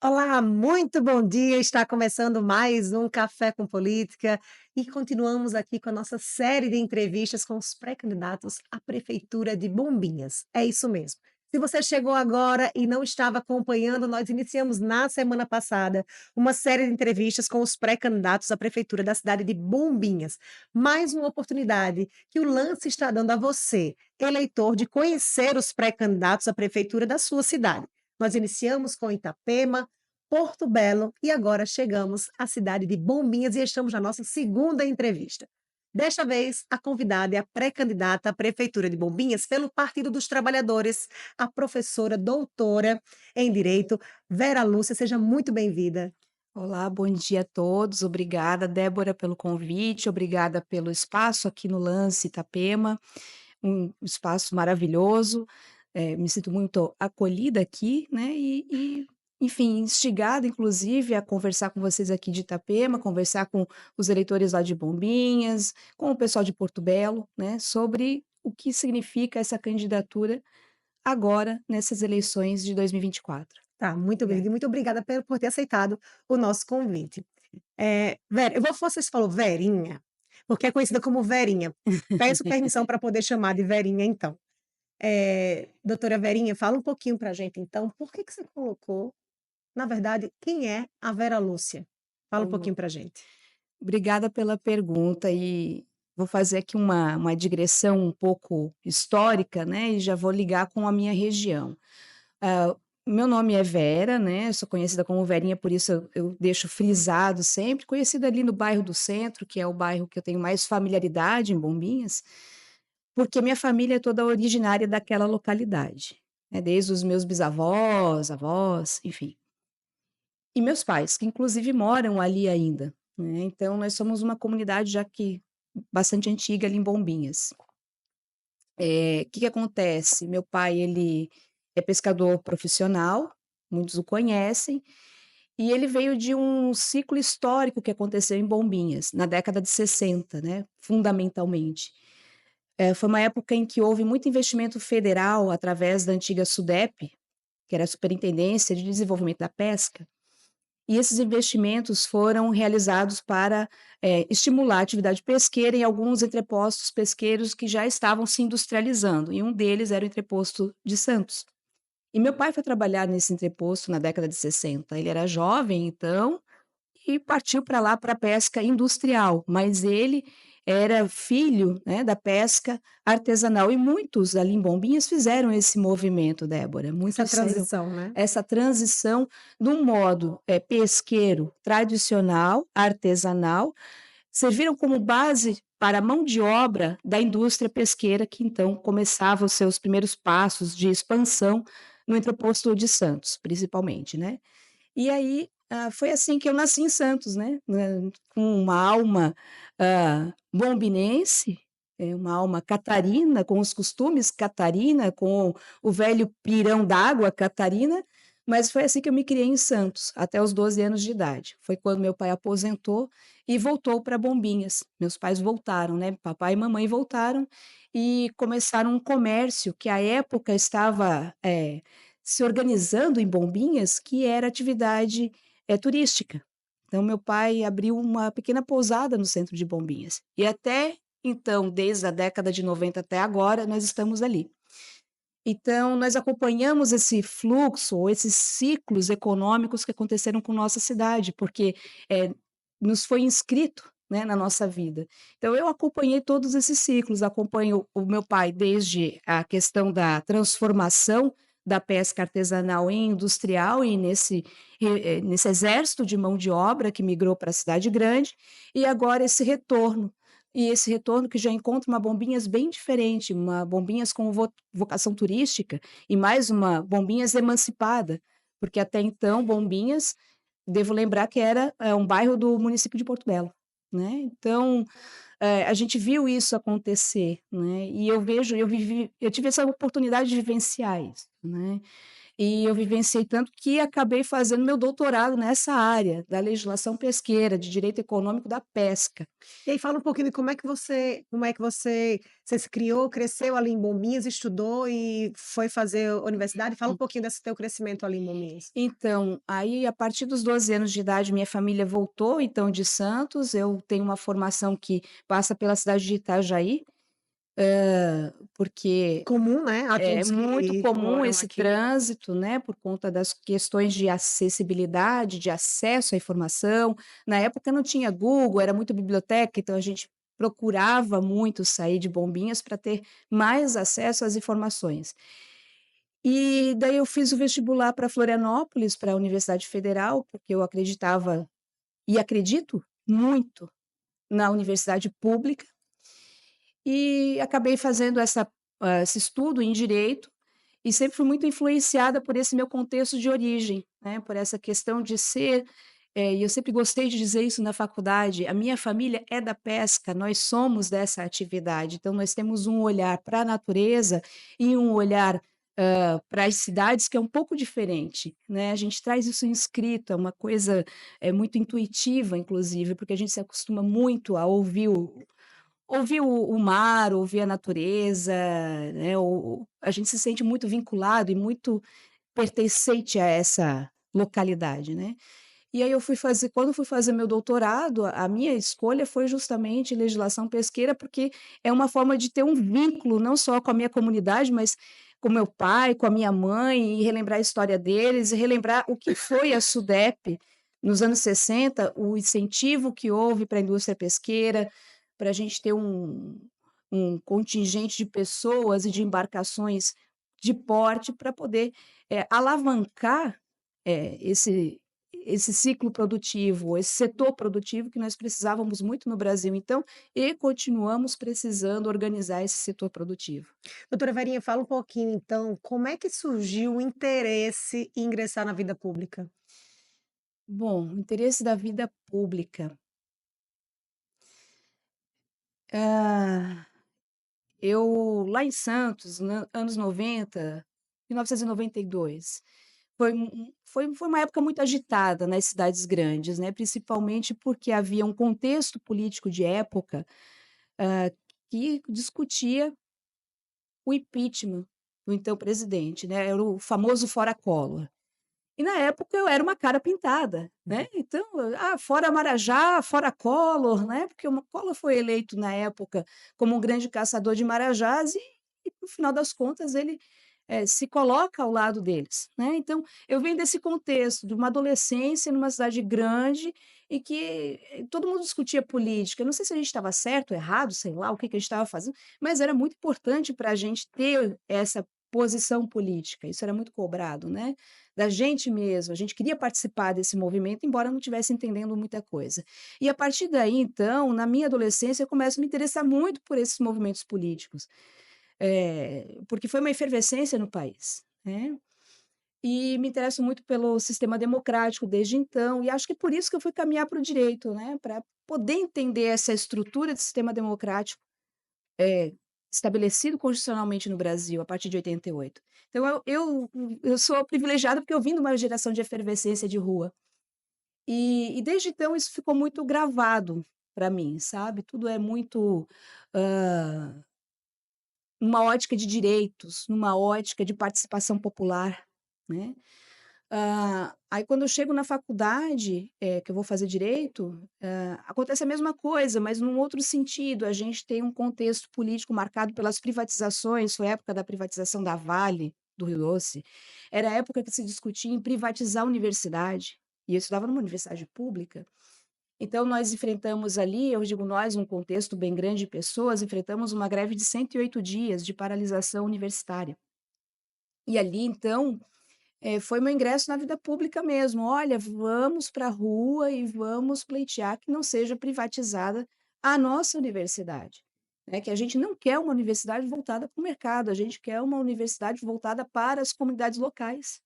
Olá, muito bom dia. Está começando mais um Café com Política e continuamos aqui com a nossa série de entrevistas com os pré-candidatos à Prefeitura de Bombinhas. É isso mesmo. Se você chegou agora e não estava acompanhando, nós iniciamos na semana passada uma série de entrevistas com os pré-candidatos à Prefeitura da cidade de Bombinhas. Mais uma oportunidade que o Lance está dando a você, eleitor, de conhecer os pré-candidatos à Prefeitura da sua cidade. Nós iniciamos com Itapema, Porto Belo e agora chegamos à cidade de Bombinhas e estamos na nossa segunda entrevista. Desta vez, a convidada é a pré-candidata à Prefeitura de Bombinhas pelo Partido dos Trabalhadores, a professora doutora em Direito, Vera Lúcia. Seja muito bem-vinda. Olá, bom dia a todos. Obrigada, Débora, pelo convite. Obrigada pelo espaço aqui no Lance Itapema, um espaço maravilhoso. Me sinto muito acolhida aqui, né? Enfim, instigada, inclusive, a conversar com vocês aqui de Itapema, conversar com os eleitores lá de Bombinhas, com o pessoal de Porto Belo, né? Sobre o que significa essa candidatura agora nessas eleições de 2024. Tá, muito bem, Obrigada. e muito obrigada por ter aceitado o nosso convite. Vera, eu vou vocês falou Verinha, porque é conhecida como Verinha. Peço permissão para poder chamar de Verinha, então. Doutora Verinha, fala um pouquinho para a gente, então, por que que você colocou, na verdade, quem é a Vera Lúcia? Fala um pouquinho para a gente. Obrigada pela pergunta e vou fazer aqui uma digressão um pouco histórica, né, e já vou ligar com a minha região. Meu nome é Vera, né, eu sou conhecida como Verinha, por isso eu deixo frisado sempre, conhecida ali no bairro do Centro, que é o bairro que eu tenho mais familiaridade em Bombinhas, porque minha família é toda originária daquela localidade, né, desde os meus bisavós, avós, enfim. E meus pais, que inclusive moram ali ainda, né, então nós somos uma comunidade já que bastante antiga ali em Bombinhas. Que acontece? Meu pai, ele é pescador profissional, muitos o conhecem, e ele veio de um ciclo histórico que aconteceu em Bombinhas, na década de 60, né, fundamentalmente. Foi uma época em que houve muito investimento federal através da antiga SUDEP, que era a Superintendência de Desenvolvimento da Pesca, e esses investimentos foram realizados para, estimular a atividade pesqueira em alguns entrepostos pesqueiros que já estavam se industrializando, e um deles era o entreposto de Santos. E meu pai foi trabalhar nesse entreposto na década de 60. Ele era jovem então, e partiu para lá para a pesca industrial, mas ele era filho, né, da pesca artesanal e muitos ali em Bombinhas fizeram esse movimento, Débora, Essa muitos fizeram transição, né? essa transição de um modo, pesqueiro tradicional, artesanal, serviram como base para a mão de obra da indústria pesqueira que então começava os seus primeiros passos de expansão no entreposto de Santos, principalmente, né. E aí, foi assim que eu nasci em Santos, né, com uma alma, bombinense, uma alma catarina, com os costumes catarina, com o velho pirão d'água catarina, mas foi assim que eu me criei em Santos, até os 12 anos de idade. Foi quando meu pai aposentou e voltou para Bombinhas. Meus pais voltaram, né, papai e mamãe voltaram e começaram um comércio que à época estava, se organizando em Bombinhas, que era atividade, turística. Então meu pai abriu uma pequena pousada no centro de Bombinhas. E até então, desde a década de 90 até agora, nós estamos ali. Então nós acompanhamos esse fluxo ou esses ciclos econômicos que aconteceram com nossa cidade, porque, nos foi inscrito, né, na nossa vida. Então eu acompanhei todos esses ciclos, acompanho o meu pai desde a questão da transformação da pesca artesanal em industrial e nesse exército de mão de obra que migrou para a cidade grande, e agora esse retorno. E esse retorno que já encontra uma Bombinhas bem diferente, uma Bombinhas com vocação turística e mais uma Bombinhas emancipada, porque até então Bombinhas, devo lembrar que era, um bairro do município de Porto Belo, né, então, a gente viu isso acontecer, né, e eu tive essa oportunidade de vivenciar isso. né. E eu vivenciei tanto que acabei fazendo meu doutorado nessa área da legislação pesqueira, de direito econômico da pesca. E aí fala um pouquinho de como é que você se criou, cresceu ali em Bombinhas, estudou e foi fazer universidade? Fala um pouquinho desse teu crescimento ali em Bombinhas. Então, aí a partir dos 12 anos de idade, minha família voltou então de Santos, eu tenho uma formação que passa pela cidade de Itajaí, porque Comum, né, a é todos muito que comum moram esse aqui. trânsito, né, por conta das questões de acessibilidade, de acesso à informação. Na época não tinha Google, era muito biblioteca, então a gente procurava muito sair de Bombinhas para ter mais acesso às informações. E daí eu fiz o vestibular para Florianópolis, para a Universidade Federal, porque eu acreditava e acredito muito na universidade pública, e acabei fazendo esse estudo em direito. E sempre fui muito influenciada por esse meu contexto de origem, né, por essa questão de ser e eu sempre gostei de dizer isso na faculdade, a minha família é da pesca, nós somos dessa atividade, então nós temos um olhar para a natureza e um olhar, para as cidades que é um pouco diferente, né, a gente traz isso inscrito, é uma coisa, muito intuitiva inclusive, porque a gente se acostuma muito a ouvir o mar, ouvir a natureza, né, a gente se sente muito vinculado e muito pertencente a essa localidade, né. E aí eu fui fazer quando eu fui fazer meu doutorado, a minha escolha foi justamente legislação pesqueira, porque é uma forma de ter um vínculo não só com a minha comunidade, mas com meu pai, com a minha mãe, e relembrar a história deles, e relembrar o que foi a SUDEP nos anos 60, o incentivo que houve para a indústria pesqueira, para a gente ter um contingente de pessoas e de embarcações de porte para poder, alavancar, esse ciclo produtivo, esse setor produtivo que nós precisávamos muito no Brasil, então, e continuamos precisando organizar esse setor produtivo. Doutora Verinha, fala um pouquinho então, como é que surgiu o interesse em ingressar na vida pública? Bom, o interesse da vida pública. Ah, eu lá em Santos, anos 90, 1992, foi uma época muito agitada nas cidades grandes, né, principalmente porque havia um contexto político de época, hã, que discutia o impeachment do então presidente, né, era o famoso fora Collor. E na época eu era uma cara pintada, né, então, fora Marajá, fora Collor, né, porque o Collor foi eleito na época como um grande caçador de marajás e no final das contas ele, se coloca ao lado deles, né. Então, eu venho desse contexto de uma adolescência numa cidade grande e que todo mundo discutia política, eu não sei se a gente estava certo ou errado, sei lá o que que a gente estava fazendo, mas era muito importante para a gente ter essa posição política, isso era muito cobrado, né, da gente mesmo, a gente queria participar desse movimento, embora não tivesse entendendo muita coisa. E a partir daí, então, na minha adolescência, eu começo a me interessar muito por esses movimentos políticos, porque foi uma efervescência no país, né. E me interesso muito pelo sistema democrático desde então, e acho que é por isso que eu fui caminhar para o direito, né, para poder entender essa estrutura de sistema democrático, estabelecido constitucionalmente no Brasil a partir de 88. Então eu sou privilegiada, porque eu vim de uma geração de efervescência de rua. E desde então isso ficou muito gravado para mim, sabe, tudo é muito, hã, numa ótica de direitos, numa ótica de participação popular, né. Aí quando eu chego na faculdade, que eu vou fazer direito, acontece a mesma coisa, mas num outro sentido, a gente tem um contexto político marcado pelas privatizações, foi a época da privatização da Vale, do Rio Doce, era a época que se discutia em privatizar a universidade, e eu estudava numa universidade pública, então nós enfrentamos ali, eu digo nós, um contexto bem grande de pessoas, enfrentamos uma greve de 108 dias de paralisação universitária. E ali então foi meu ingresso na vida pública mesmo. Olha, vamos para a rua e vamos pleitear que não seja privatizada a nossa universidade, né, que a gente não quer uma universidade voltada para o mercado, a gente quer uma universidade voltada para as comunidades locais.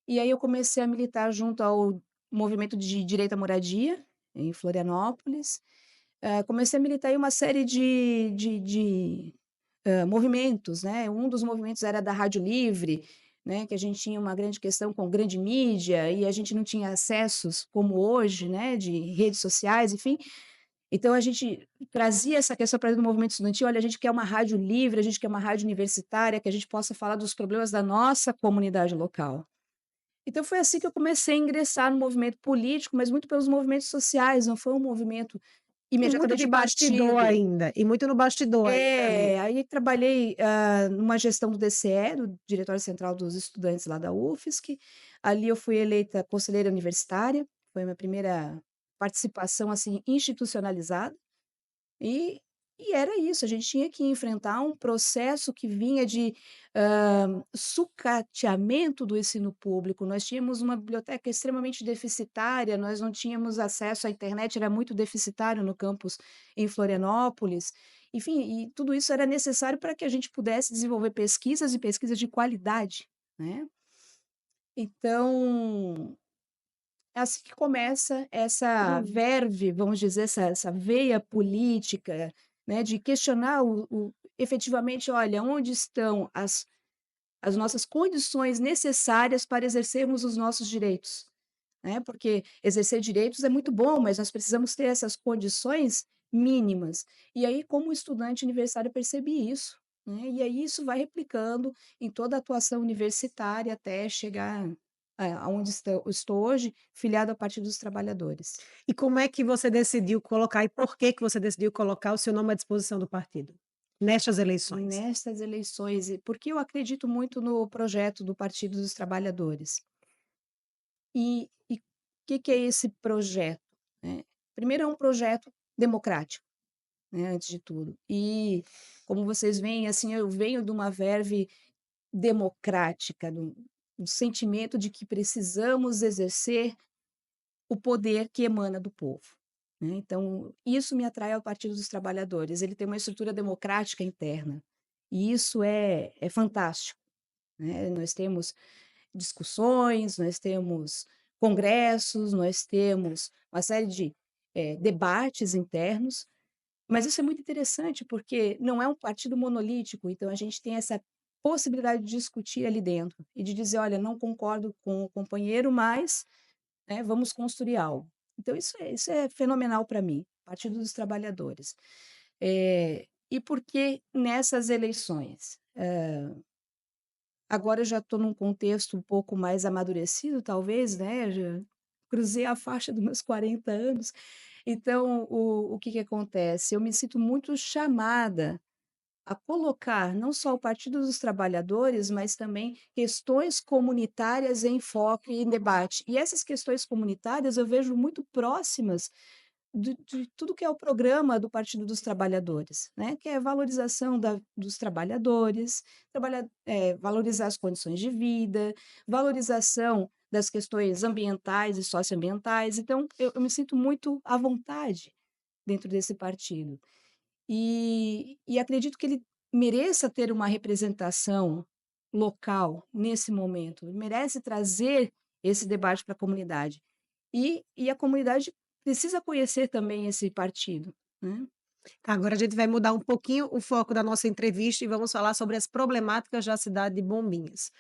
E aí eu comecei a militar junto ao movimento de direito à moradia, em Florianópolis, comecei a militar em uma série de movimentos, né, um dos movimentos era da Rádio Livre, né, que a gente tinha uma grande questão com grande mídia e a gente não tinha acessos como hoje, né, de redes sociais, enfim. Então a gente trazia essa questão para dentro do movimento estudantil: "Olha, a gente quer uma rádio livre, a gente quer uma rádio universitária, que a gente possa falar dos problemas da nossa comunidade local". Então foi assim que eu comecei a ingressar no movimento político, mas muito pelos movimentos sociais, não foi um movimento E muito imediatamente de de bastidor partido. ainda, e muito no bastidor ainda ali. É, aí trabalhei, numa gestão do DCE, do Diretório Central dos Estudantes lá da UFSC. Ali eu fui eleita conselheira universitária, foi a minha primeira participação, assim, institucionalizada. E era isso, a gente tinha que enfrentar um processo que vinha de, sucateamento do ensino público. Nós tínhamos uma biblioteca extremamente deficitária, nós não tínhamos acesso à internet, era muito deficitário no campus em Florianópolis. Enfim, e tudo isso era necessário para que a gente pudesse desenvolver pesquisas e pesquisas de qualidade, né. Então é assim que começa essa Hum. verve, vamos dizer, essa veia política, né, de questionar o efetivamente, olha, onde estão as nossas condições necessárias para exercermos os nossos direitos, né, porque exercer direitos é muito bom, mas nós precisamos ter essas condições mínimas. E aí, como estudante universitário, eu percebi isso, né, e aí isso vai replicando em toda a atuação universitária até chegar, aonde estou hoje, filiada ao Partido dos Trabalhadores. E como é que você decidiu colocar e por que que você decidiu colocar o seu nome à disposição do partido, nestas eleições? Nestas eleições, e porque eu acredito muito no projeto do Partido dos Trabalhadores. E o que é esse projeto, né? Primeiro é um projeto democrático, né, antes de tudo. E, como vocês veem, assim, eu venho de uma verve democrática, do sentimento de que precisamos exercer o poder que emana do povo, né. Então, isso me atrai ao Partido dos Trabalhadores, ele tem uma estrutura democrática interna, e isso é fantástico, né. Nós temos discussões, nós temos congressos, nós temos uma série de, debates internos, mas isso é muito interessante, porque não é um partido monolítico, então a gente tem essa possibilidade de discutir ali dentro e de dizer: "Olha, não concordo com o companheiro, mas, né, vamos construir algo". Então isso é fenomenal para mim, Partido dos Trabalhadores. E por que nessas eleições? Agora eu já estou num contexto um pouco mais amadurecido, talvez, né, já cruzei a faixa dos meus 40 anos, então o que que acontece? Eu me sinto muito chamada a colocar não só o Partido dos Trabalhadores, mas também questões comunitárias em foco e em debate. E essas questões comunitárias eu vejo muito próximas de tudo que é o programa do Partido dos Trabalhadores, né, que é a valorização dos trabalhadores, valorizar as condições de vida, valorização das questões ambientais e socioambientais. Então eu me sinto muito à vontade dentro desse partido. E acredito que ele mereça ter uma representação local nesse momento, ele merece trazer esse debate para a comunidade. E a comunidade precisa conhecer também esse partido, né. Tá, agora a gente vai mudar um pouquinho o foco da nossa entrevista e vamos falar sobre as problemáticas da cidade de Bombinhas.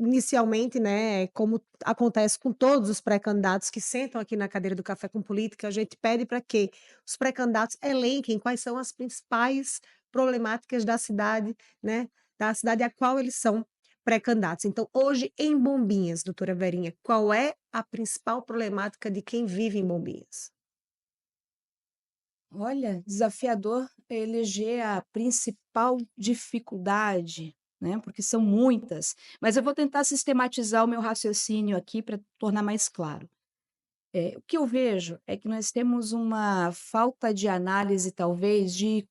Inicialmente, né, como acontece com todos os pré-candidatos que sentam aqui na cadeira do Café com Política, a gente pede para que os pré-candidatos elenquem quais são as principais problemáticas da cidade, né, da cidade a qual eles são pré-candidatos. Então, hoje em Bombinhas, doutora Verinha, qual é a principal problemática de quem vive em Bombinhas? Olha, desafiador eleger a principal dificuldade, né, porque são muitas, mas eu vou tentar sistematizar o meu raciocínio aqui para tornar mais claro. O que eu vejo é que nós temos uma falta de análise, talvez, de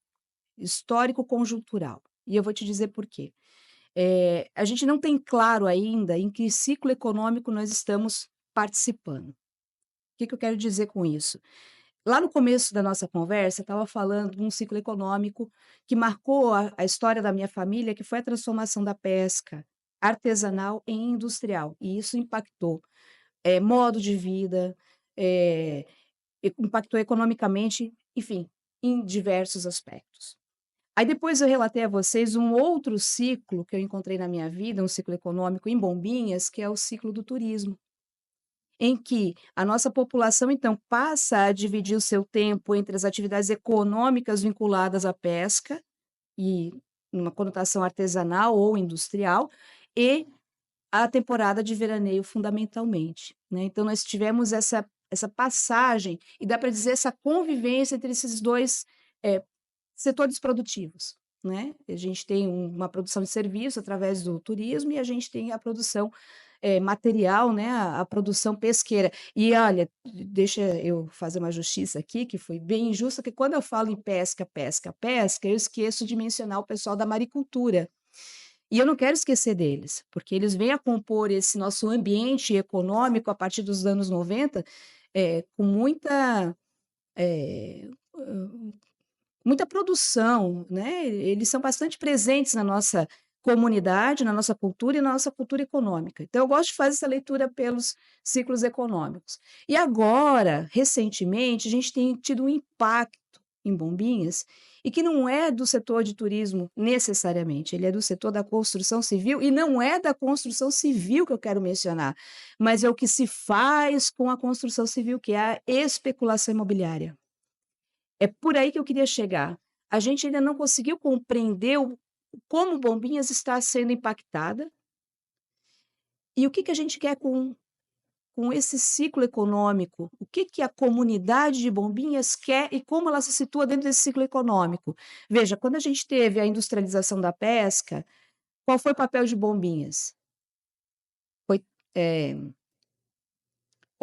histórico conjuntural, e eu vou te dizer por quê. A gente não tem claro ainda em que ciclo econômico nós estamos participando. O que que eu quero dizer com isso? Lá no começo da nossa conversa, eu estava falando de um ciclo econômico que marcou a história da minha família, que foi a transformação da pesca artesanal em industrial, e isso impactou, modo de vida, impactou economicamente, enfim, em diversos aspectos. Aí depois eu relatei a vocês um outro ciclo que eu encontrei na minha vida, um ciclo econômico em Bombinhas, que é o ciclo do turismo, em que a nossa população, então, passa a dividir o seu tempo entre as atividades econômicas vinculadas à pesca, e numa conotação artesanal ou industrial, e a temporada de veraneio fundamentalmente, né. Então nós tivemos essa passagem, e dá para dizer essa convivência entre esses 2 eh, setores produtivos, né. A gente tem uma produção de serviço através do turismo e a gente tem a produção, material, né, a produção pesqueira. E olha, deixa eu fazer uma justiça aqui, que foi bem injusta, que quando eu falo em pesca, pesca, pesca, eu esqueço de mencionar o pessoal da maricultura. E eu não quero esquecer deles, porque eles vêm a compor esse nosso ambiente econômico a partir dos anos 90, com eh, hã, muita produção, né, eles são bastante presentes na nossa comunidade, na nossa cultura e na nossa cultura econômica. Então eu gosto de fazer essa leitura pelos ciclos econômicos. E agora, recentemente, a gente tem tido um impacto em Bombinhas, e que não é do setor de turismo necessariamente, ele é do setor da construção civil, e não é da construção civil que eu quero mencionar, mas é o que se faz com a construção civil, que é a especulação imobiliária. É por aí que eu queria chegar. A gente ainda não conseguiu compreender o como Bombinhas está sendo impactada, e o que que a gente quer com esse ciclo econômico. O que que a comunidade de Bombinhas quer e como ela se situa dentro desse ciclo econômico. Veja, quando a gente teve a industrialização da pesca, qual foi o papel de Bombinhas? Foi, eh,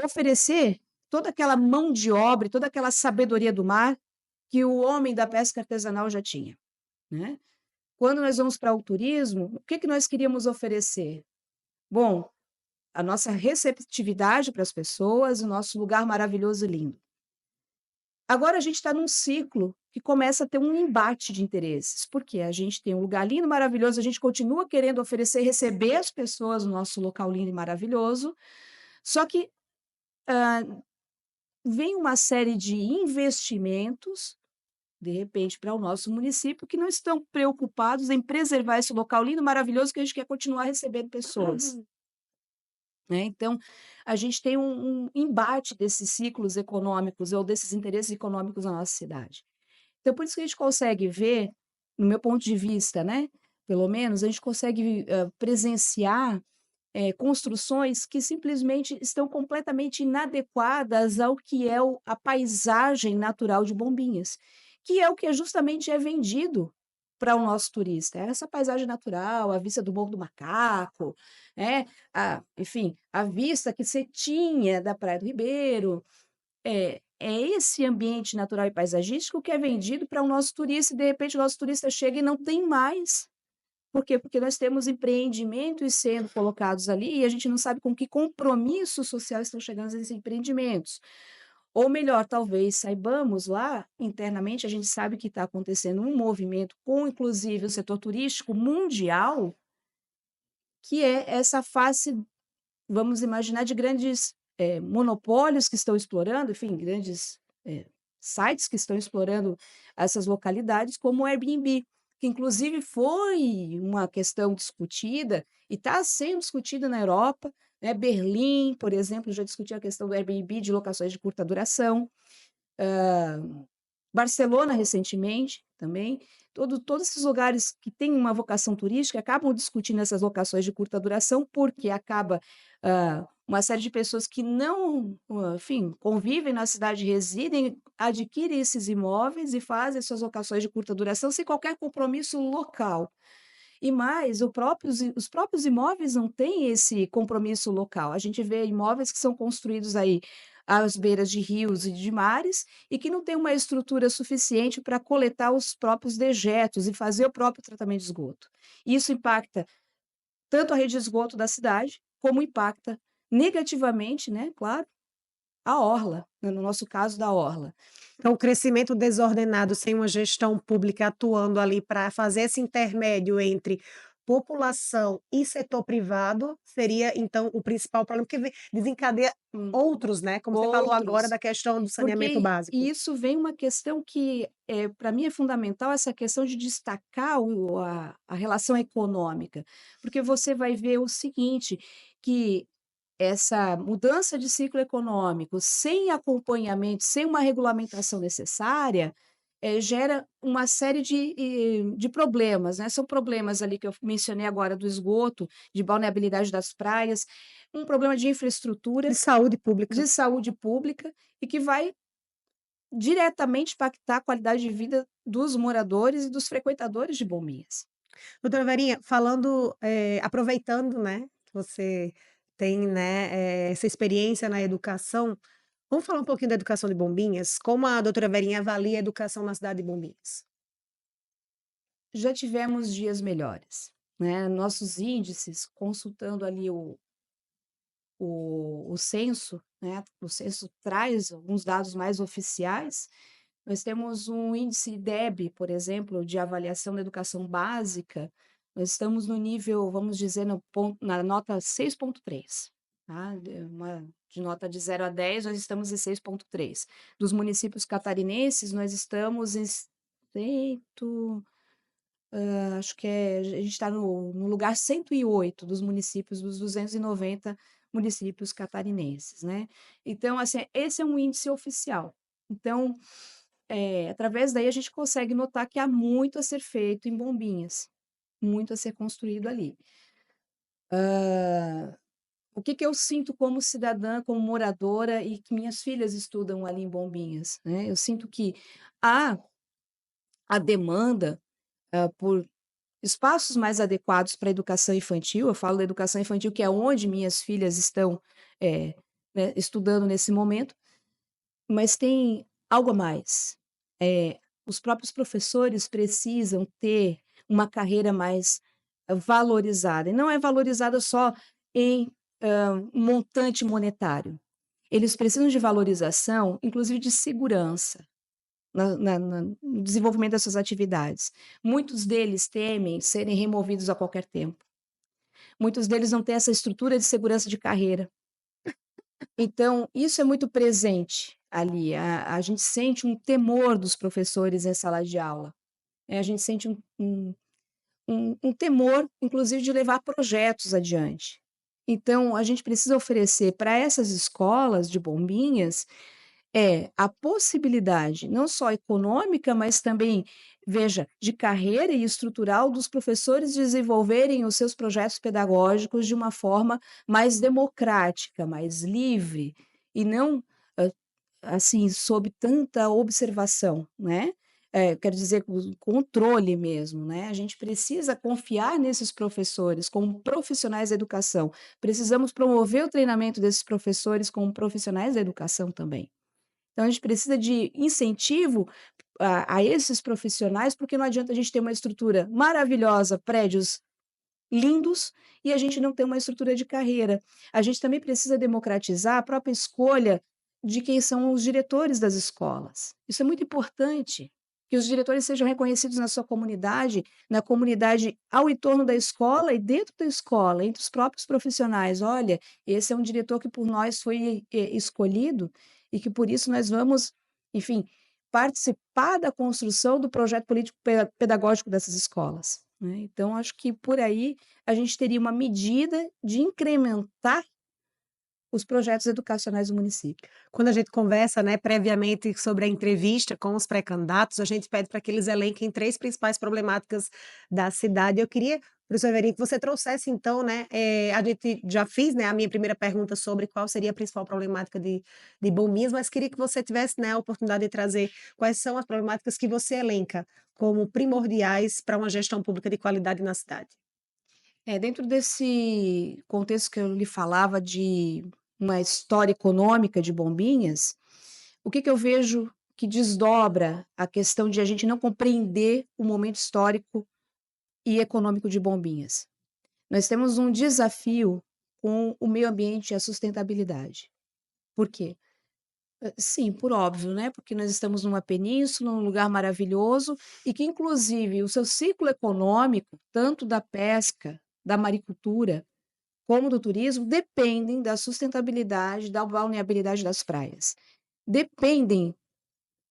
oferecer toda aquela mão de obra e toda aquela sabedoria do mar que o homem da pesca artesanal já tinha, né. Quando nós vamos para o turismo, o que que nós queríamos oferecer? Bom, a nossa receptividade para as pessoas, o nosso lugar maravilhoso e lindo. Agora a gente está num ciclo que começa a ter um embate de interesses, porque a gente tem um lugar lindo, maravilhoso, a gente continua querendo oferecer e receber as pessoas no nosso local lindo e maravilhoso, só que, vem uma série de investimentos, de repente, para o nosso município, que não estão preocupados em preservar esse local lindo, maravilhoso, que a gente quer continuar recebendo pessoas. Né, então, a gente tem um embate desses ciclos econômicos ou desses interesses econômicos na nossa cidade. Então, por isso que a gente consegue ver, no meu ponto de vista, né, pelo menos, a gente consegue, presenciar, construções que simplesmente estão completamente inadequadas ao que é a paisagem natural de Bombinhas, que é o que justamente é vendido para o nosso turista. É essa paisagem natural, a vista do Morro do Macaco, né, enfim, a vista que você tinha da Praia do Ribeiro. É esse ambiente natural e paisagístico que é vendido para o nosso turista e, de repente, o nosso turista chega e não tem mais. Por quê? Porque nós temos empreendimentos sendo colocados ali e a gente não sabe com que compromisso social estão chegando esses empreendimentos. Ou melhor, talvez saibamos lá, internamente, a gente sabe que está acontecendo um movimento com, inclusive, o setor turístico mundial, que é essa face, vamos imaginar, de grandes, monopólios que estão explorando, enfim, grandes, sites que estão explorando essas localidades, como o Airbnb, que inclusive foi uma questão discutida e está sendo discutida na Europa, né. Berlim, por exemplo, já discutiu a questão do Airbnb de locações de curta duração. Barcelona recentemente também, todos esses lugares que têm uma vocação turística acabam discutindo essas locações de curta duração, porque acaba, uma série de pessoas que não, enfim, convivem na cidade, residem, adquirem esses imóveis e fazem suas locações de curta duração sem qualquer compromisso local. E mais, os próprios imóveis não têm esse compromisso local. A gente vê imóveis que são construídos aí às beiras de rios e de mares e que não tem uma estrutura suficiente para coletar os próprios dejetos e fazer o próprio tratamento de esgoto. Isso impacta tanto a rede de esgoto da cidade, como impacta negativamente, né, claro, a orla, né, no nosso caso da orla. Então, o crescimento desordenado sem uma gestão pública atuando ali para fazer esse intermédio entre população e setor privado seria, então, o principal problema, porque desencadeia Hum, outros, né, como você falou agora outros. da questão do saneamento Porque básico. isso vem uma questão que, para mim é fundamental, essa questão de destacar a relação econômica, porque você vai ver o seguinte, que essa mudança de ciclo econômico, sem acompanhamento, sem uma regulamentação necessária, gera uma série de problemas, né. São problemas ali que eu mencionei agora do esgoto, de balneabilidade das praias, um problema de De infraestrutura, saúde pública. de saúde pública e que vai diretamente impactar a qualidade de vida dos moradores e dos frequentadores de Bombinhas. Doutora Verinha, falando, aproveitando, né, que você tem, né, essa experiência na educação, vamos falar um pouquinho da educação de Bombinhas? Como a doutora Verinha avalia a educação na cidade de Bombinhas? Já tivemos dias melhores, né, nossos índices, consultando ali o censo, né, o censo traz alguns dados mais oficiais, nós temos um índice DEB, por exemplo, de avaliação da educação básica, nós estamos no nível, vamos dizer, na nota 6,3, tá, de nota de 0 a 10, nós estamos em 6,3. Dos municípios catarinenses, nós estamos em cento acho que a gente está no lugar 108 dos municípios, dos 290 municípios catarinenses, né. Então, assim, esse é um índice oficial. Então, através daí a gente consegue notar que há muito a ser feito em Bombinhas, muito a ser construído ali. O que que eu sinto como cidadã, como moradora e que minhas filhas estudam ali em Bombinhas, né. Eu sinto que há a demanda, por espaços mais adequados para a educação infantil, eu falo da educação infantil, que é onde minhas filhas estão, eh, né, estudando nesse momento, mas tem algo a mais. Os próprios professores precisam ter uma carreira mais valorizada, e não é valorizada só em, montante monetário. Eles precisam de valorização, inclusive de segurança. No desenvolvimento das suas atividades. Muitos deles temem serem removidos a qualquer tempo. Muitos deles não têm essa estrutura de segurança de carreira. Então, isso é muito presente ali. A gente sente um temor dos professores em sala de aula. A gente sente um temor, inclusive, de levar projetos adiante. Então, a gente precisa oferecer para essas escolas de bombinhas a possibilidade, não só econômica, mas também, veja, de carreira e estrutural dos professores desenvolverem os seus projetos pedagógicos de uma forma mais democrática, mais livre, e não, hã, assim, sob tanta observação, né. Quero dizer, com controle mesmo, né. A gente precisa confiar nesses professores como profissionais da educação. Precisamos promover o treinamento desses professores como profissionais da educação também. Então a gente precisa de incentivo a esses profissionais, porque não adianta a gente ter uma estrutura maravilhosa, prédios lindos, e a gente não ter uma estrutura de carreira. A gente também precisa democratizar a própria escolha de quem são os diretores das escolas. Isso é muito importante, que os diretores sejam reconhecidos na sua comunidade, na comunidade ao entorno da escola e dentro da escola, entre os próprios profissionais. Olha, esse é um diretor que por nós foi, escolhido e que por isso nós vamos, enfim, participar da construção do projeto político pedagógico dessas escolas, né. Então acho que por aí a gente teria uma medida de incrementar os projetos educacionais do município. Quando a gente conversa, né, previamente sobre a entrevista com os pré-candidatos, a gente pede para que eles elenquem 3 principais problemáticas da cidade. Eu queria, professor Everino, que você trouxesse então, né, a gente já fiz, né, a minha primeira pergunta sobre qual seria a principal problemática de Bombinhas, mas queria que você tivesse, né, a oportunidade de trazer quais são as problemáticas que você elenca como primordiais para uma gestão pública de qualidade na cidade. Dentro desse contexto que eu lhe falava de uma história econômica de Bombinhas, o que que eu vejo que desdobra a questão de a gente não compreender o momento histórico e econômico de Bombinhas? Nós temos um desafio com o meio ambiente e a sustentabilidade. Por quê? Sim, por óbvio, né, porque nós estamos numa península, num lugar maravilhoso e que inclusive o seu ciclo econômico, tanto da pesca, da maricultura, como do turismo, dependem da sustentabilidade, da balneabilidade das praias. Dependem,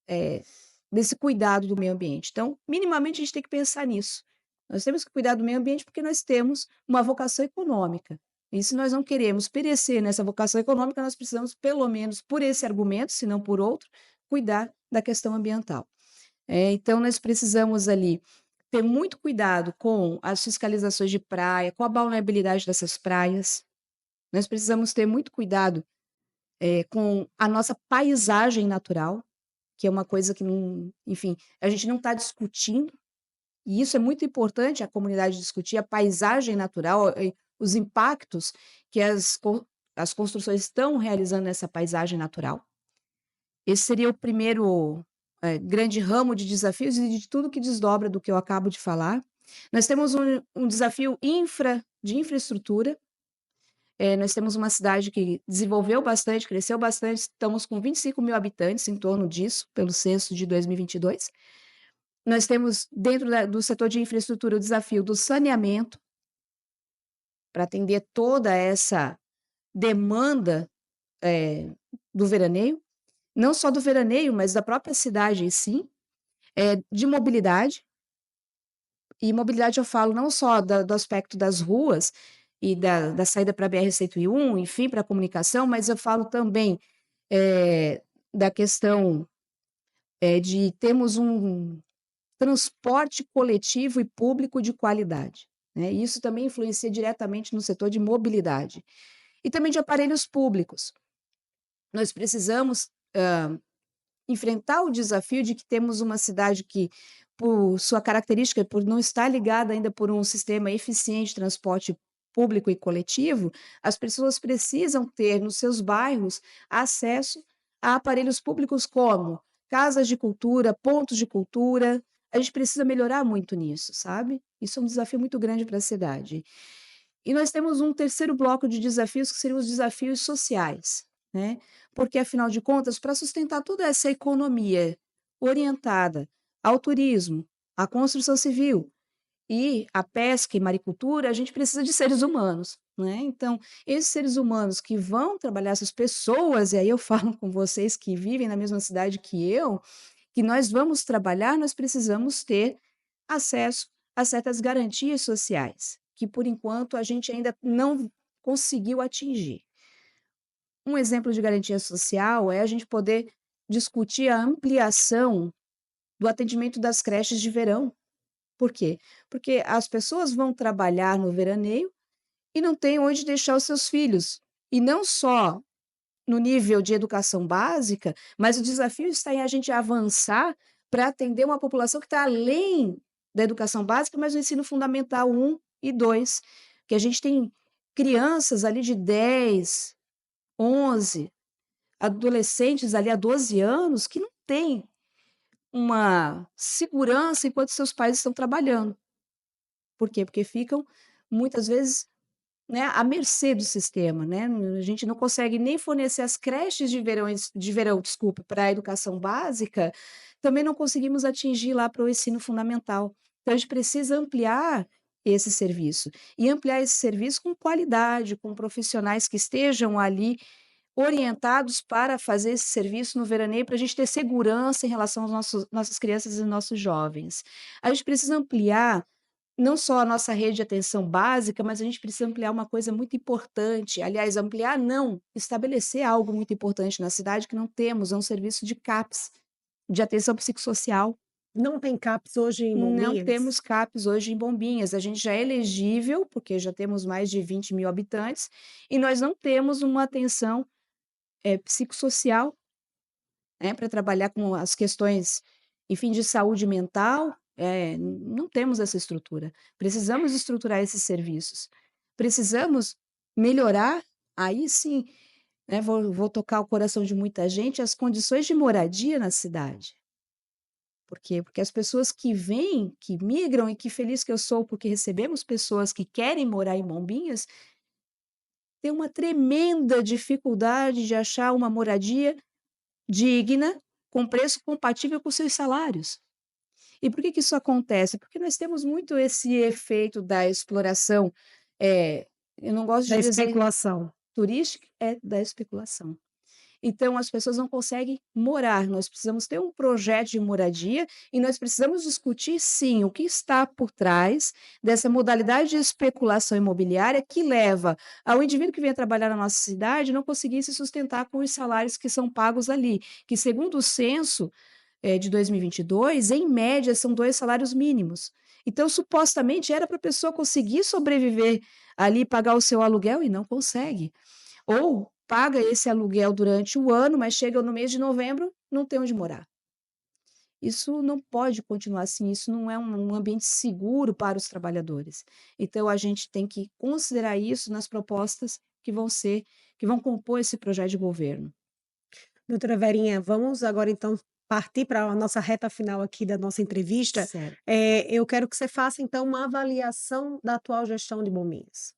eh, desse cuidado do meio ambiente. Então, minimamente a gente tem que pensar nisso. Nós temos que cuidar do meio ambiente porque nós temos uma vocação econômica. E se nós não queremos perecer nessa vocação econômica, nós precisamos, pelo menos por esse argumento, se não por outro, cuidar da questão ambiental. Então nós precisamos ali ter muito cuidado com as fiscalizações de praia, com a balneabilidade dessas praias. Nós precisamos ter muito cuidado, com a nossa paisagem natural, que é uma coisa que não, enfim, a gente não está discutindo, e isso é muito importante a comunidade discutir a paisagem natural e os impactos que as construções estão realizando nessa paisagem natural. Esse seria o primeiro, grande ramo de desafios e de tudo que desdobra do que eu acabo de falar. Nós temos um desafio de infraestrutura. Nós temos uma cidade que desenvolveu bastante, cresceu bastante, estamos com 25.000 habitantes, em torno disso, pelo censo de 2022. Nós temos dentro do setor de infraestrutura o desafio do saneamento, para atender toda essa demanda, eh, do veraneio, não só do veraneio, mas da própria cidade em si, de mobilidade. E mobilidade eu falo não só do aspecto das ruas e da saída para a BR-101, enfim, para a comunicação, mas eu falo também, da questão, de termos um transporte coletivo e público de qualidade, né, e isso também influencia diretamente no setor de mobilidade. E também de aparelhos públicos. Nós precisamos, enfrentar o desafio de que temos uma cidade que, por sua característica, por não estar ligada ainda por um sistema eficiente de transporte público e coletivo, as pessoas precisam ter nos seus bairros acesso a aparelhos públicos como casas de cultura, pontos de cultura. A gente precisa melhorar muito nisso, sabe? Isso é um desafio muito grande para a cidade. E nós temos um terceiro bloco de desafios, que seriam os desafios sociais, né, porque afinal de contas, para sustentar toda essa economia orientada ao turismo, à construção civil e à pesca e maricultura, a gente precisa de seres humanos, né. Então, esses seres humanos que vão trabalhar, essas pessoas, e aí eu falo com vocês que vivem na mesma cidade que eu, que nós vamos trabalhar, nós precisamos ter acesso a certas garantias sociais, que por enquanto a gente ainda não conseguiu atingir. Um exemplo de garantia social é a gente poder discutir a ampliação do atendimento das creches de verão. Por quê? Porque as pessoas vão trabalhar no veraneio e não têm onde deixar os seus filhos. E não só no nível de educação básica, mas o desafio está em a gente avançar para atender uma população que está além da educação básica, mas no ensino fundamental 1 e 2, que a gente tem crianças ali de 10, 11, adolescentes ali há 12 anos que não têm uma segurança enquanto seus pais estão trabalhando. Por quê? Porque ficam muitas vezes, né, à mercê do sistema, né, a gente não consegue nem fornecer as creches de verão, desculpa, para a educação básica, também não conseguimos atingir lá para o ensino fundamental. Então a gente precisa ampliar esse serviço, e ampliar esse serviço com qualidade, com profissionais que estejam ali orientados para fazer esse serviço no veraneio, para a gente ter segurança em relação aos nossas crianças e nossos jovens. A gente precisa ampliar não só a nossa rede de atenção básica, mas a gente precisa ampliar uma coisa muito importante. Aliás, ampliar não, estabelecer algo muito importante na cidade que não temos, é um serviço de CAPS, de atenção psicossocial. Não tem CAPS hoje em Não Bombinhas? temos CAPS hoje em Bombinhas. A gente já é elegível, porque já temos mais de 20.000 habitantes, e nós não temos uma atenção, psicossocial, né, para trabalhar com as questões, enfim, de saúde mental, não temos essa estrutura. Precisamos estruturar esses serviços. Precisamos melhorar, aí sim, né, vou tocar o coração de muita gente, as condições de moradia na cidade. Por quê? Porque as pessoas que vêm, que migram, e que feliz que eu sou porque recebemos pessoas que querem morar em Bombinhas, têm uma tremenda dificuldade de achar uma moradia digna, com preço compatível com seus salários. E por que que isso acontece? Porque nós temos muito esse efeito da exploração, eu não gosto Da de dizer especulação. turística, é da especulação. Então as pessoas não conseguem morar, nós precisamos ter um projeto de moradia e nós precisamos discutir sim, o que está por trás dessa modalidade de especulação imobiliária que leva ao indivíduo que vem trabalhar na nossa cidade não conseguir se sustentar com os salários que são pagos ali, que segundo o censo, de 2022, em média são 2 salários mínimos. Então supostamente era para a pessoa conseguir sobreviver ali, pagar o seu aluguel e não consegue. Ou paga esse aluguel durante o ano, mas chega no mês de novembro, não tem onde morar. Isso não pode continuar assim, isso não é um ambiente seguro para os trabalhadores. Então a gente tem que considerar isso nas propostas que vão compor esse projeto de governo. Doutora Verinha, vamos agora então partir para a nossa reta final aqui da nossa entrevista. Certo. Eu quero que você faça então uma avaliação da atual gestão de Bombinhas.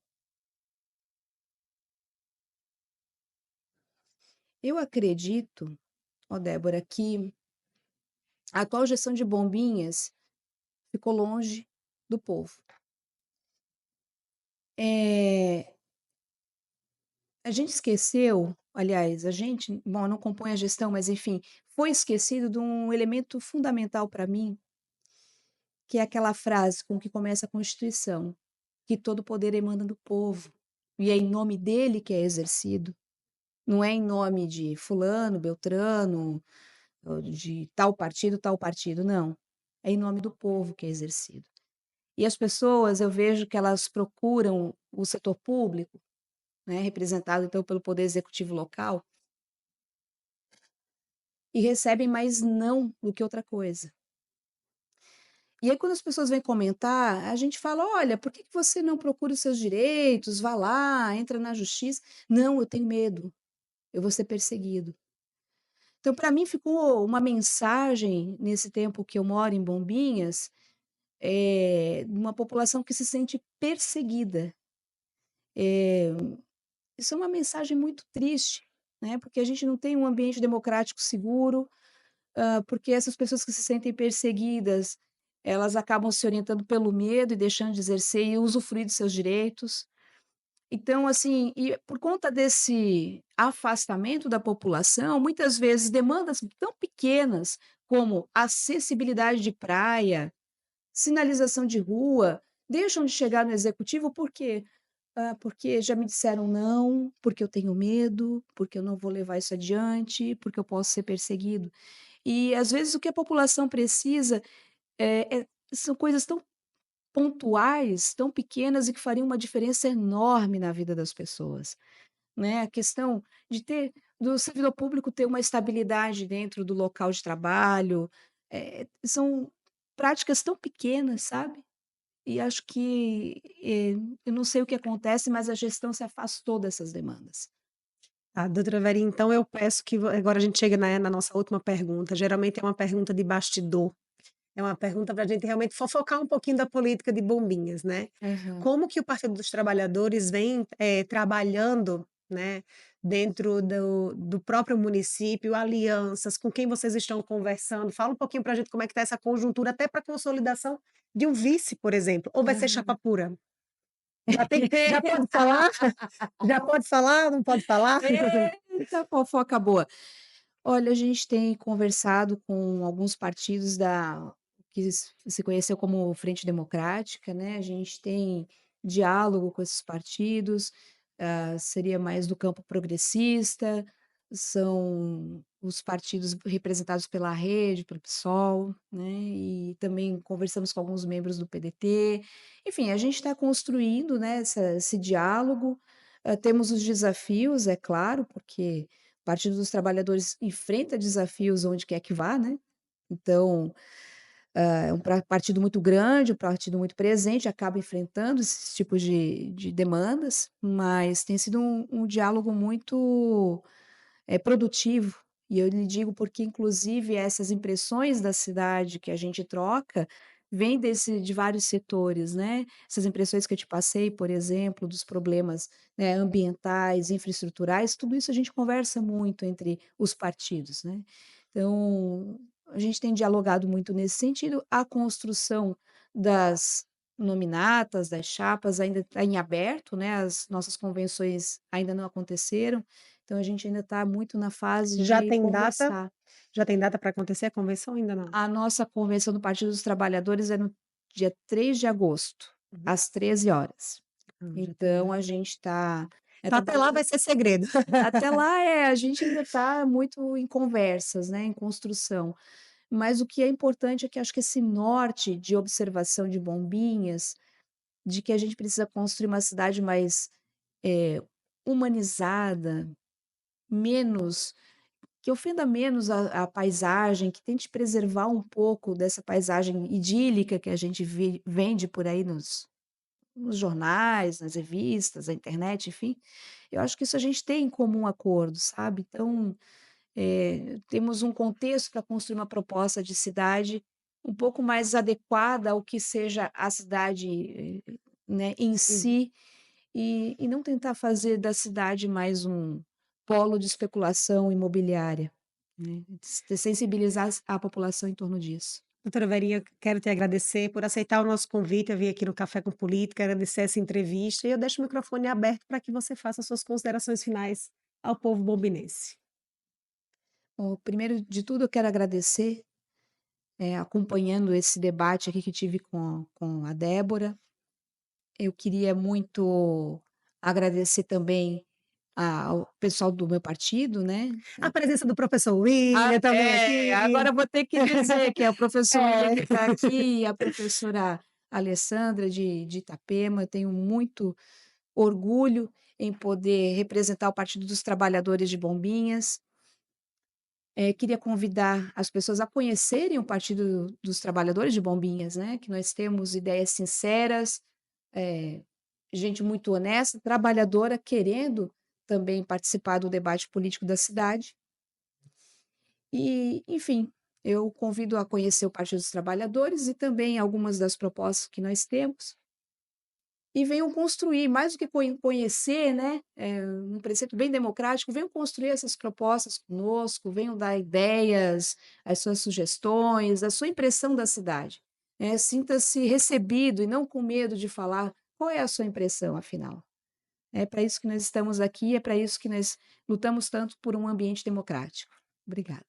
Eu acredito, ó Débora, que a atual gestão de Bombinhas ficou longe do povo. Eh, a gente esqueceu, aliás, a gente, bom, eu não compõe a gestão, mas enfim, foi esquecido de um elemento fundamental para mim, que é aquela frase com que começa a Constituição, que todo poder emana do povo, e é em nome dele que é exercido, não é em nome de fulano, beltrano, ou de tal partido, não. É em nome do povo que é exercido. E as pessoas, eu vejo que elas procuram o setor público, né, representado então pelo poder executivo local, e recebem mais não do que outra coisa. E aí quando as pessoas vêm comentar, a gente fala: "Olha, por que que você não procura os seus direitos? Vá lá, entra na justiça". "Não, eu tenho medo, eu vou ser perseguido". Então para mim ficou uma mensagem, nesse tempo que eu moro em Bombinhas, uma população que se sente perseguida. Eh, isso é uma mensagem muito triste, né, porque a gente não tem um ambiente democrático seguro, porque essas pessoas que se sentem perseguidas, elas acabam se orientando pelo medo e deixando de exercer e usufruir dos seus direitos. Então, assim, e por conta desse afastamento da população, muitas vezes demandas tão pequenas como acessibilidade de praia, sinalização de rua, deixam de chegar no executivo por quê? Porque já me disseram não, porque eu tenho medo, porque eu não vou levar isso adiante, porque eu posso ser perseguido. E às vezes o que a população precisa, são coisas tão pontuais, tão pequenas e que fariam uma diferença enorme na vida das pessoas, né. A questão de ter do servidor público ter uma estabilidade dentro do local de trabalho, são práticas tão pequenas, sabe. E acho que, eu não sei o que acontece, mas a gestão se afastou dessas demandas. Tá, doutora Verinha, então eu peço que agora a gente chega na nossa última pergunta, geralmente é uma pergunta de bastidor, é uma pergunta para a gente realmente fofocar um pouquinho da política de Bombinhas, né. Aham. Como que o Partido dos Trabalhadores vem, trabalhando, né, dentro do próprio município, alianças, com quem vocês estão conversando? Fala um pouquinho para a gente como é que está essa conjuntura, até para consolidação de um vice, por exemplo, ou vai ser chapa Aham. pura? Já pode falar? Já pode falar, não pode falar? Eita, fofoca boa. Olha, a gente tem conversado com alguns partidos da que se conheceu como Frente Democrática, né, a gente tem diálogo com esses partidos, seria mais do campo progressista, são os partidos representados pela Rede, pelo PSOL, né, e também conversamos com alguns membros do PDT. Enfim, a gente está construindo, né, esse diálogo, temos os desafios, é claro, porque o Partido dos Trabalhadores enfrenta desafios onde quer que vá, né, então, é um partido muito grande, um partido muito presente, acaba enfrentando esses tipos de demandas, mas tem sido um diálogo muito, produtivo. E eu lhe digo porque, inclusive, essas impressões da cidade que a gente troca vem de vários setores, né. Essas impressões que eu te passei, por exemplo, dos problemas, né, ambientais, infraestruturais, tudo isso a gente conversa muito entre os partidos, né. Então, a gente tem dialogado muito nesse sentido. A construção das nominatas, das chapas ainda está em aberto, né, as nossas convenções ainda não aconteceram, então a gente ainda está muito na fase Já de tem data? conversar. Já tem data para acontecer a convenção ou ainda não? A nossa convenção do Partido dos Trabalhadores é no dia 3 de agosto, Uhum. às 13 horas. Já tem Então data. a gente está Então até lá vai ser segredo. até lá, a gente ainda está muito em conversas, né, em construção. Mas o que é importante é que acho que esse norte de observação de Bombinhas, de que a gente precisa construir uma cidade mais, eh, humanizada, menos que ofenda menos a paisagem, que tente preservar um pouco dessa paisagem idílica que a gente vende por aí nos jornais, nas revistas, na internet, enfim. Eu acho que isso a gente tem em comum acordo, sabe. Então, temos um contexto para construir uma proposta de cidade um pouco mais adequada ao que seja a cidade, né, em Uhum. si, e não tentar fazer da cidade mais um polo de especulação imobiliária, né, sensibilizar a população em torno disso. Doutora Verinha, quero te agradecer por aceitar o nosso convite a vir aqui no Café com Política, agradecer essa entrevista e eu deixo o microfone aberto para que você faça suas considerações finais ao povo bombinense. Bom, primeiro de tudo eu quero agradecer, acompanhando esse debate aqui que tive com a Débora. Eu queria muito agradecer também ao pessoal do meu partido, né. A presença do professor William também aqui. Agora eu vou ter que dizer que é o professor William É. que está aqui e a professora Alessandra de Itapema. Eu tenho muito orgulho em poder representar o Partido dos Trabalhadores de Bombinhas. Queria convidar as pessoas a conhecerem o Partido dos Trabalhadores de Bombinhas, né, que nós temos ideias sinceras, eh, gente muito honesta, trabalhadora, querendo também participar do debate político da cidade. E, enfim, eu convido a conhecer o Partido dos Trabalhadores e também algumas das propostas que nós temos. E venham construir, mais do que conhecer, né, um preceito bem democrático, venham construir essas propostas conosco, venham dar ideias, as suas sugestões, a sua impressão da cidade. Sinta-se recebido e não com medo de falar qual é a sua impressão, afinal. É para isso que nós estamos aqui, é para isso que nós lutamos tanto por um ambiente democrático. Obrigada.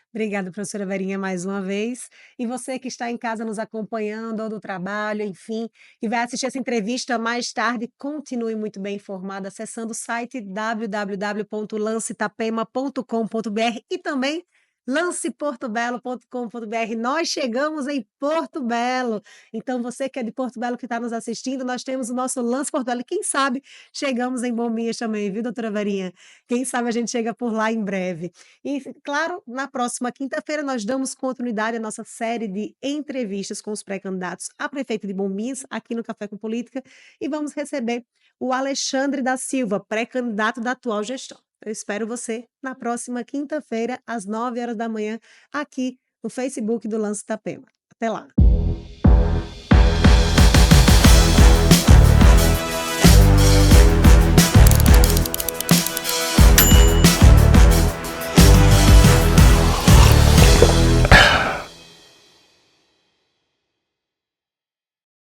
Obrigada, professora Verinha, mais uma vez. E você que está em casa nos acompanhando, ou do trabalho, enfim, e vai assistir essa entrevista mais tarde, continue muito bem informado acessando o site www.lancetapema.com.br e também lanceportobelo.com.br. Nós chegamos em Porto Belo. Então, você que é de Porto Belo que está nos assistindo, nós temos o nosso Lance Porto Belo. E quem sabe chegamos em Bombinhas também, viu, doutora Verinha? Quem sabe a gente chega por lá em breve. E, claro, na próxima quinta-feira nós damos continuidade à nossa série de entrevistas com os pré-candidatos a prefeito de Bombinhas, aqui no Café com Política, e vamos receber o Alexandre da Silva, pré-candidato da atual gestão. Eu espero você na próxima quinta-feira, às 9 horas da manhã, aqui no Facebook do Lance Itapema. Até lá.